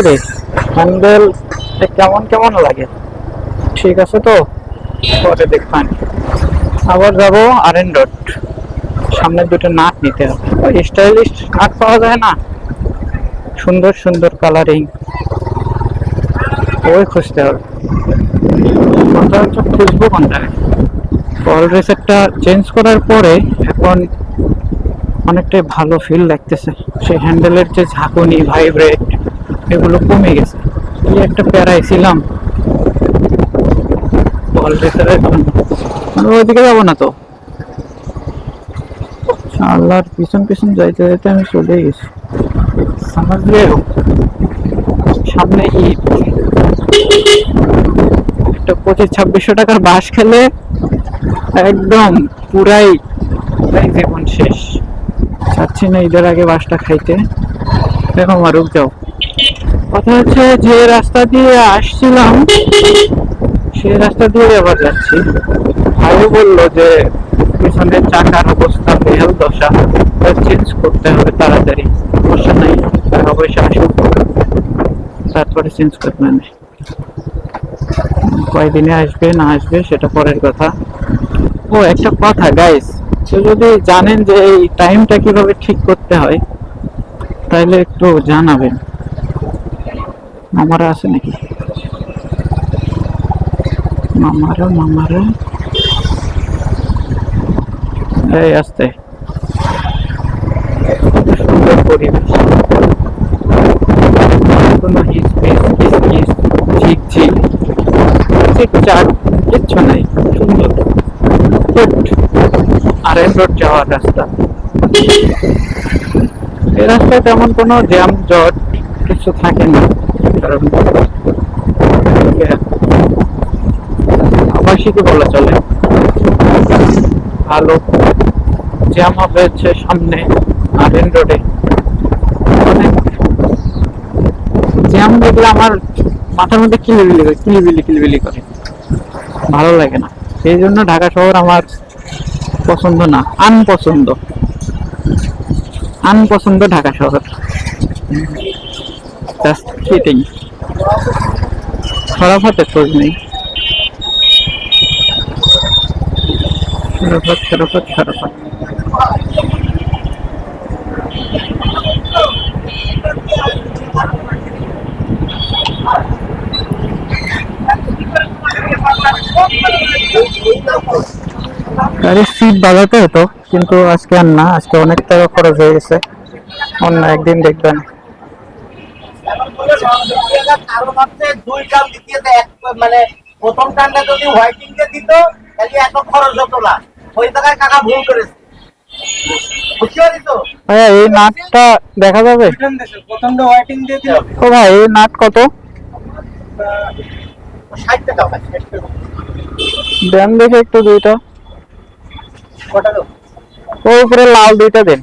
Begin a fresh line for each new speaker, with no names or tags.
রে হ্যান্ডেল কেমন কেমন লাগে, ঠিক আছে তো? পরে দেখবেন। আবার যাবো আরএন রোড, সামনে দুটো নাট নিতে হবে। ওই স্টাইলিশ নাট পাওয়া যায় না, সুন্দর সুন্দর কালারিং, ওই খুঁজতে হবে। কোনটা খুঁজবো কোনটায়? কল রেসারটা চেঞ্জ করার পরে এখন অনেকটাই ভালো ফিল লাগতেছে। সেই হ্যান্ডেলের যে ঝাঁকুনি, ভাইব্রেট, এগুলো কমে গেছে। কি একটা প্যারায় ছিলাম কল রেসারের জন্য। আমি ওইদিকে যাবো না তো, আল্লাহর পিছন পিছন যাইতে যাইতে আমি চলে গেছি। সামনে ঈদ, একটা 2500-2600 টাকার বাস খেলে একদম পুরাই জীবন শেষ। চাচ্ছি না ঈদের আগে বাসটা খাইতে। দেখো মারুক যাও। কথা হচ্ছে যে রাস্তা দিয়ে আসছিলাম সেই রাস্তা দিয়ে আবার যাচ্ছি। ভাইও বললো যে পিছনের চাকার অবস্থা বেহাল দশা, চেঞ্জ করতে হবে তাড়াতাড়ি। সমস্যা নাই, টাকা পয়সা আসুক, তারপরে চেঞ্জ করবে না। কয়দিনে আসবে না আসবে সেটা পরের কথা। ও একটা কথা গাইস, তো যদি জানেন যে এই টাইমটা কিভাবে ঠিক করতে হয় তাহলে একটু জানাবেন। মামারা আছে নাকি? মামারা মামারা, এই আসতে সুন্দর পরিবেশ, কোনো হিসপিস কিসকিস ঝিকঝিক চিকচাক কিচ্ছু নাই, সুন্দর। আরএন রোড যাওয়ার রাস্তা, এই রাস্তায় তেমন কোনো জ্যাম জট কিছু থাকে না, কারণ আবাসিক বলা চলে। ভালো জ্যাম হবে হচ্ছে সামনে আরএন রোডে। অনেক জ্যাম দেখলে আমার মাথার মধ্যে কিলিবিলি করে, ভালো লাগে না। সেই জন্য ঢাকা শহর আমার পছন্দ না, আনপছন্দ ঢাকা শহর। জাস্ট কিডিং, খারাপ হতে খোঁজ নেই। খারাপ। গাড়ির সিট বাজাতে হতো, কিন্তু আজকে আর না, আজকে অনেক টাকা খরচ হয়ে গেছে। অন্য একদিন দেখবেন।
মানে প্রথম টানটা যদি হোয়াইটিং কে দিত তাহলে এত খরচ হতো না, ওই জায়গায় কাকা ভুল করেছে।
ভাইয়া এই নাটটা দেখা যাবে?
প্রথমটা হোয়াইটিং দিয়ে দিল।
ও ভাই এই নাট কত?
60 টাকা।
দেন দেখে একটু দুইটা,
কটা দাও?
ওই উপরে লাল দুইটা দেন।